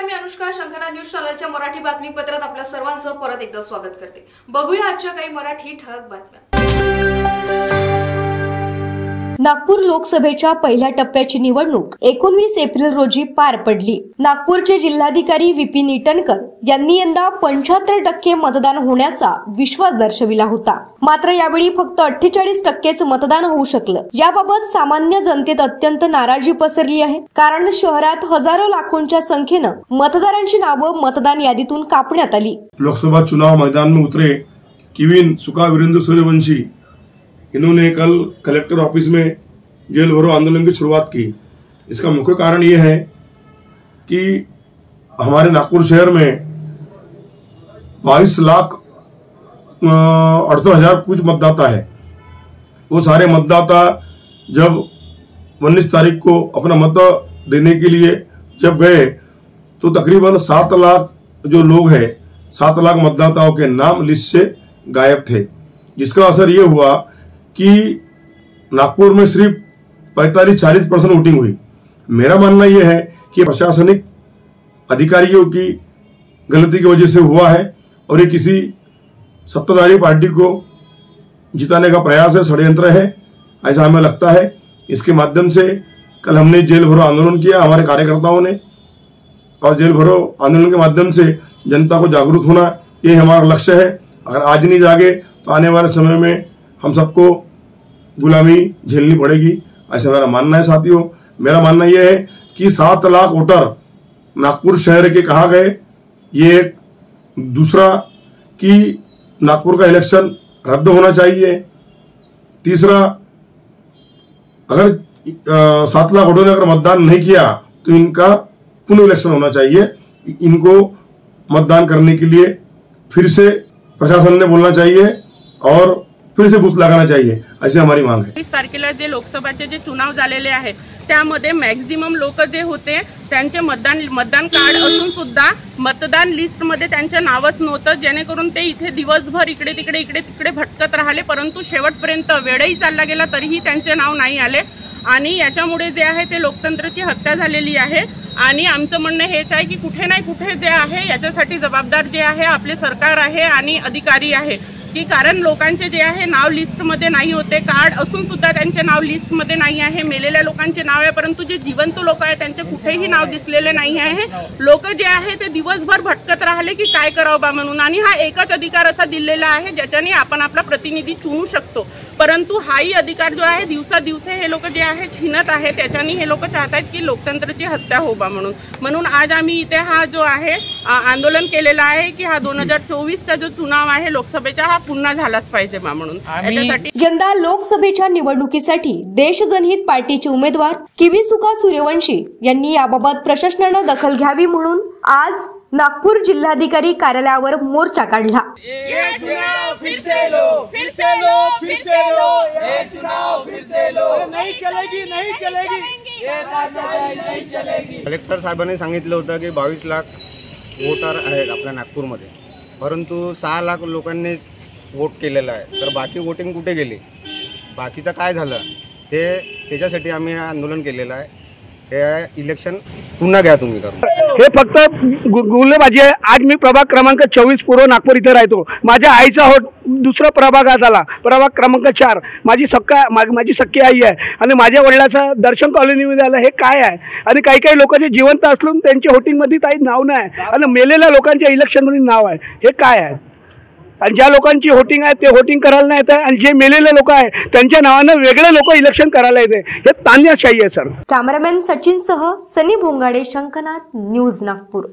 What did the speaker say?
मी Anushka Shankhnath news चॅनलच्या मराठी बातमीपत्रात आपल्या सर्वांचं परत एकदा स्वागत करते। बघूया आजच्या काही मराठी ठळक बातम्या। नागपूर लोकसभेच्या पहिल्या टप्प्याची निवडणूक 19 एप्रिल रोजी पार पडली। नागपूरचे जिल्हाधिकारी विपिन ईटनकर यांनी यंदा 75% मतदान होण्याचा विश्वास दर्शविला होता। मात्र यावेळी फक्त 48%च मतदान होऊ शकलं। याबाबत सामान्य जनतेत अत्यंत नाराजी पसरली आहे, कारण शहरात हजारो लाखोंच्या संख्येनं मतदारांची नावं मतदान यादीतून कापण्यात आली। लोकसभा चुनाव मैदान में उतरे किविन सुका वीरेंद्र सूर्यवंशी इन्होंने कल कलेक्टर ऑफिस में जेल भरो आंदोलन की शुरुआत की। इसका मुख्य कारण ये है कि हमारे नागपुर शहर में 22,68,000 कुछ मतदाता है। वो सारे मतदाता जब 19 तारीख को अपना मत देने के लिए जब गए तो तकरीबन 7 लाख जो लोग हैं, 7 लाख मतदाताओं के नाम लिस्ट से गायब थे। जिसका असर ये हुआ कि नागपुर में सिर्फ 45-40% वोटिंग हुई। मेरा मानना यह है कि प्रशासनिक अधिकारियों की गलती की वजह से हुआ है और ये किसी सत्ताधारी पार्टी को जिताने का प्रयास है, षड्यंत्र है, ऐसा हमें लगता है। इसके माध्यम से कल हमने जेल भरो आंदोलन किया, हमारे कार्यकर्ताओं ने, और जेल भरो आंदोलन के माध्यम से जनता को जागरूक होना ये हमारा लक्ष्य है। अगर आज नहीं जागे तो आने वाले समय में हम सबको गुलामी झेलनी पड़ेगी, ऐसा मेरा मानना है। साथियों, मेरा मानना यह है कि 7 लाख वोटर नागपुर शहर के कहाँ गए, ये एक दूसरा कि नागपुर का इलेक्शन रद्द होना चाहिए। तीसरा, अगर 7 लाख वोटरों ने अगर मतदान नहीं किया तो इनका पुनः इलेक्शन होना चाहिए। इनको मतदान करने के लिए फिर से प्रशासन ने बोलना चाहिए और फिर से बूथ लगाना चाहिए, अशी हमारी मांग है। 20 तारखेला जे लोकसभाचे जे चुनाव झालेले आहे त्यामध्ये मॅक्झिमम लोक जे होते त्यांचे मतदान कार्ड असून सुद्धा मतदान लिस्ट मध्ये त्यांचे नावच नव्हतं, जेणेकरून ते इथे दिवसभर इकडे तिकडे भटकत राहिले। परंतु शेवटपर्यंत वेळही चालला गेला तरीही त्यांचे नाव नाही आले आणि याच्यामुळे जे आहे ते लोकतंत्राची हत्या झालेली आहे। आणि आमचं म्हणणं हेच आहे की कुठे नाही कुठे जे आहे याच्यासाठी जबाबदार जे आहे आपले सरकार आहे आणि अधिकारी आहे, की कारण लोकांचे जे आहे नाव लिस्ट मध्ये नाही होते, कार्ड असून सुद्धा त्यांचे नाव लिस्ट मध्ये नाही आहे। मेलेल्या लोकांचे नाव आहे, परंतु जे जिवंत लोक आहेत त्यांचे कुठेही नाव दिसलेले नाही आहे। लोक जे आहे ते दिवसभर भटकत राहिले की काय करावं बा म्हणून, आणि हा एकच अधिकार असा दिलेला आहे ज्याच्याने आपण आपला प्रतिनिधी चुनू शकतो। परंतु हाही अधिकार जो आहे दिवसादिवस हे लोक जे आहे छीनत आहे, त्याच्याने हे लोक चाहतात की लोकतंत्राची हत्या हो बा म्हणून आज आम्ही इथे हा जो आहे आंदोलन केलेला आहे की हा 2024चा जो चुनाव आहे लोकसभेचा हा पुन्हा झालाच पाहिजे बा म्हणून। याच्यासाठी यंदा लोकसभेच्या निवडणुकीसाठी देशजनहित पार्टीचे उमेदवार किविसुका सूर्यवंशी यांनी याबाबत प्रशासनानं दखल घ्यावी म्हणून आज नागपूर जिल्हाधिकारी कार्यालयावर मोर्चा काढला। कलेक्टर साहेबांनी सांगितलं होतं की 22 लाख वोटर आहेत आपल्या नागपूरमध्ये, परंतु 6 लाख लोकांनी वोट केलेला आहे। तर बाकी वोटिंग कुठे गेली, बाकीचं काय झालं त्याच्यासाठी आम्ही आंदोलन केलेलं आहे। हे इलेक्शन पुन्हा घ्या तुम्ही करून। हे फक्त गुल्लेबाजी आहे। आज मी प्रभाग क्रमांक 24 पूर्व नागपूर इथे राहतो। माझ्या आईचा वोट दुसरा प्रभागात आला, प्रभाग क्रमांक 4। माझी सख्खी आई आहे आणि माझ्या वडिलाचा दर्शन कॉलनीमध्ये आला। हे काय आहे? आणि काही लोक जे जिवंत असून त्यांच्या वोटिंगमध्ये काही नाव नाही आणि मेलेल्या लोकांच्या इलेक्शनमध्ये नाव आहे। हे काय आहे? आणि ज्या लोकांची वोटिंग आहे ते वोटिंग करायला नाही येत आहे आणि जे मेलेले लोक आहे त्यांच्या नावानं वेगळे लोक इलेक्शन करायला येते। हे तान्याशाही आहे सर। कॅमेरामॅन सचिन सह सनी भोंगाडे, शंखनाथ न्यूज नागपूर।